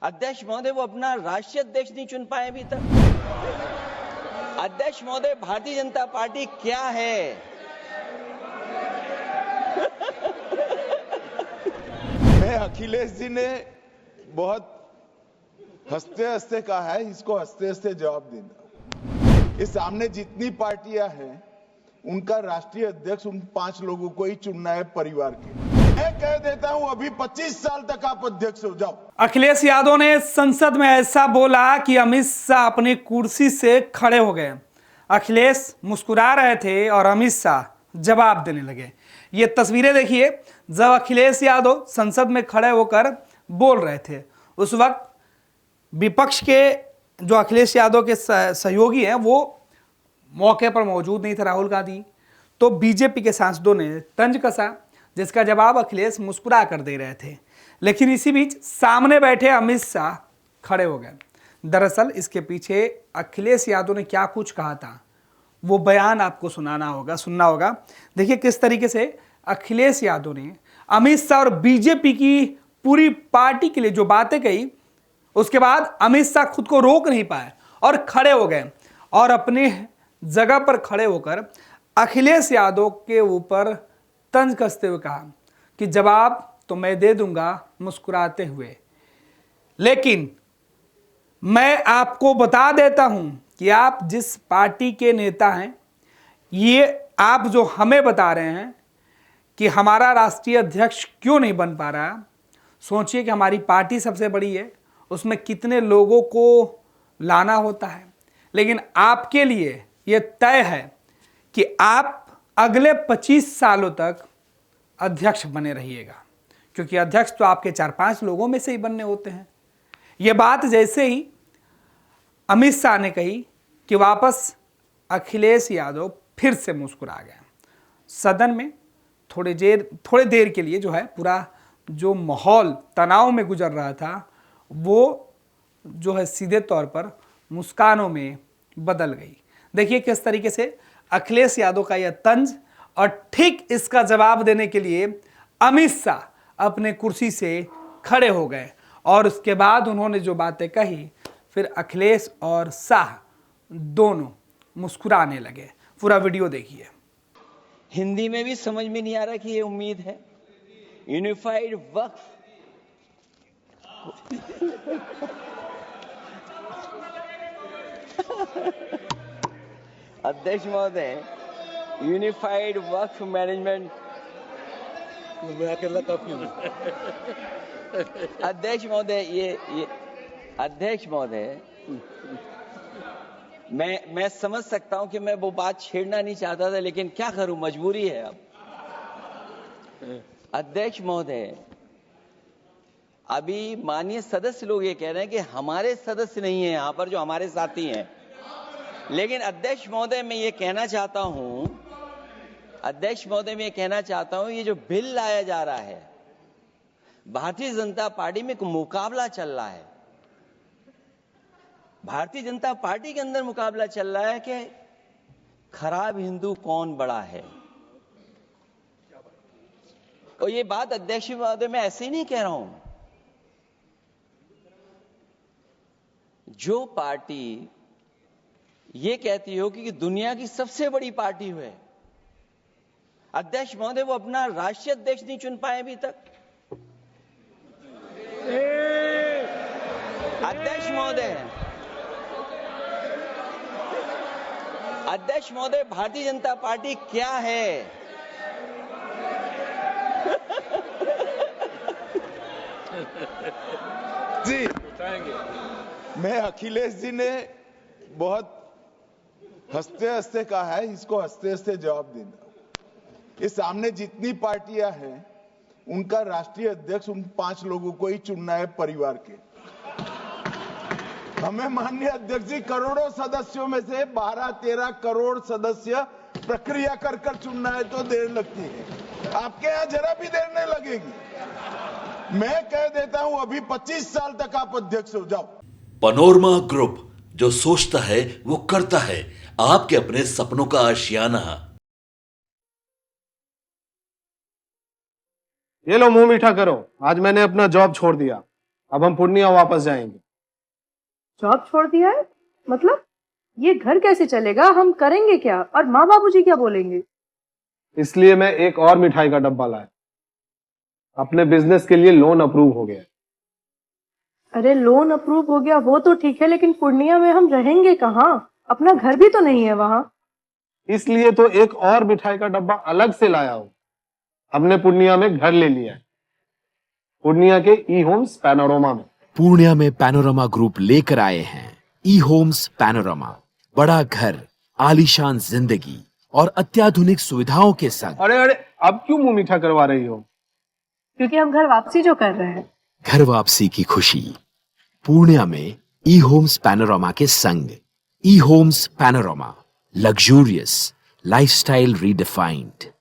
अध्यक्ष महोदय, वो अपना राष्ट्रीय अध्यक्ष नहीं चुन पाए अभी तक। अध्यक्ष महोदय, भारतीय जनता पार्टी क्या है? मैं अखिलेश जी ने बहुत हंसते हंसते कहा है, इसको हंसते हंसते जवाब देना। इस सामने जितनी पार्टियां हैं उनका राष्ट्रीय अध्यक्ष उन 5 लोगों को ही चुनना है परिवार के। मैं कह देता हूं अभी 25 साल तक आप अध्यक्ष हो जाओ। अखिलेश यादव ने संसद में ऐसा बोला कि अमित शाह अपनी कुर्सी से खड़े हो गए। अखिलेश मुस्कुरा रहे थे और अमित शाह जवाब देने लगे। ये तस्वीरें देखिए जब अखिलेश यादव संसद में खड़े होकर बोल रहे थे। उस वक्त विपक्ष के जो अखिलेश यादव के सहयोगी हैं वो मौके पर मौजूद नहीं थे, राहुल गांधी। तो बीजेपी के सांसदों ने तंज कसा, जिसका जवाब अखिलेश मुस्कुरा कर दे रहे थे। लेकिन इसी बीच सामने बैठे अमित शाह खड़े हो गए। दरअसल इसके पीछे अखिलेश यादव ने क्या कुछ कहा था वो बयान आपको सुनना होगा। देखिए किस तरीके से अखिलेश यादव ने अमित शाह और बीजेपी की पूरी पार्टी के लिए जो बातें कही, उसके बाद अमित शाह खुद को रोक नहीं पाए और खड़े हो गए और अपने जगह पर खड़े होकर अखिलेश यादव के ऊपर तंज कसते हुए कहा कि जवाब तो मैं दे दूंगा मुस्कुराते हुए, लेकिन मैं आपको बता देता हूं कि आप जिस पार्टी के नेता हैं, ये आप जो हमें बता रहे हैं कि हमारा राष्ट्रीय अध्यक्ष क्यों नहीं बन पा रहा। सोचिए कि हमारी पार्टी सबसे बड़ी है, उसमें कितने लोगों को लाना होता है, लेकिन आपके लिए यह तय है कि आप अगले 25 सालों तक अध्यक्ष बने रहिएगा, क्योंकि अध्यक्ष तो आपके 4-5 लोगों में से ही बनने होते हैं। यह बात जैसे ही अमित शाह ने कही कि वापस अखिलेश यादव फिर से मुस्कुरा गए। सदन में थोड़ी देर के लिए जो है पूरा जो माहौल तनाव में गुजर रहा था वो जो है सीधे तौर पर मुस्कानों में बदल गई। देखिए किस तरीके से अखिलेश यादव का यह तंज, और ठीक इसका जवाब देने के लिए अमित शाह अपने कुर्सी से खड़े हो गए और उसके बाद उन्होंने जो बातें कही, फिर अखिलेश और शाह दोनों मुस्कुराने लगे। पूरा वीडियो देखिए। हिंदी में भी समझ में नहीं आ रहा कि ये उम्मीद है यूनिफाइड वक्फ अध्यक्ष महोदय, यूनिफाइड वक्फ मैनेजमेंट अध्यक्ष महोदय, ये अध्यक्ष महोदय, मैं समझ सकता हूं कि मैं वो बात छेड़ना नहीं चाहता था, लेकिन क्या करूं, मजबूरी है अब। अध्यक्ष महोदय, अभी माननीय सदस्य लोग ये कह रहे हैं कि हमारे सदस्य नहीं है यहां पर जो हमारे साथी हैं, लेकिन अध्यक्ष महोदय मैं ये कहना चाहता हूं, ये जो बिल लाया जा रहा है, भारतीय जनता पार्टी में एक मुकाबला चल रहा है। भारतीय जनता पार्टी के अंदर मुकाबला चल रहा है कि खराब हिंदू कौन बड़ा है। और ये बात अध्यक्ष महोदय मैं ऐसे ही नहीं कह रहा हूं। जो पार्टी ये कहती हो कि दुनिया की सबसे बड़ी पार्टी है, अध्यक्ष महोदय वो अपना राष्ट्रीय अध्यक्ष नहीं चुन पाए अभी तक। अध्यक्ष महोदय, भारतीय जनता पार्टी क्या है? जी, मैं अखिलेश जी ने बहुत हंसते हंसते कहा है, इसको हंसते हंसते जवाब देना। इस सामने जितनी पार्टियां हैं उनका राष्ट्रीय अध्यक्ष उन 5 लोगों को ही चुनना है परिवार के। हमें माननीय अध्यक्ष जी करोड़ों सदस्यों में से 12-13 करोड़ सदस्य प्रक्रिया कर चुनना है तो देर लगती है, आपके यहां जरा भी देर नहीं लगेगी। मैं कह देता हूं अभी 25 साल तक आप अध्यक्ष हो जाओ। पनोरमा ग्रुप, जो सोचता है वो करता है। आपके अपने सपनों का आशियाना। ये लो मुंह मीठा करो, आज मैंने अपना जॉब छोड़ दिया। अब हम पूर्णिया वापस जाएंगे। जॉब छोड़ दिया है? मतलब ये घर कैसे चलेगा? हम करेंगे क्या? और माँ बाबूजी क्या बोलेंगे? इसलिए मैं एक और मिठाई का डब्बा लाया। अपने बिजनेस के लिए लोन अप्रूव हो गया। अरे लोन अप्रूव हो गया वो तो ठीक है, लेकिन पूर्णिया में हम रहेंगे कहाँ? अपना घर भी तो नहीं है वहां। इसलिए तो एक और मिठाई का डब्बा अलग से लाया हूं। हमने पूर्णिया में घर ले लिया है, पूर्णिया के ई होम्स पैनोरमा में। पूर्णिया में पैनोरमा ग्रुप लेकर आए हैं ई होम्स पैनोरमा। बड़ा घर, आलीशान जिंदगी और अत्याधुनिक सुविधाओं के संग। अरे अरे, अब क्यों मुंह मीठा करवा रही हो? क्योंकि हम घर वापसी जो कर रहे हैं। घर वापसी की खुशी पूर्णिया में ई होम्स पैनोरमा के संग। ई homes panorama, luxurious lifestyle redefined.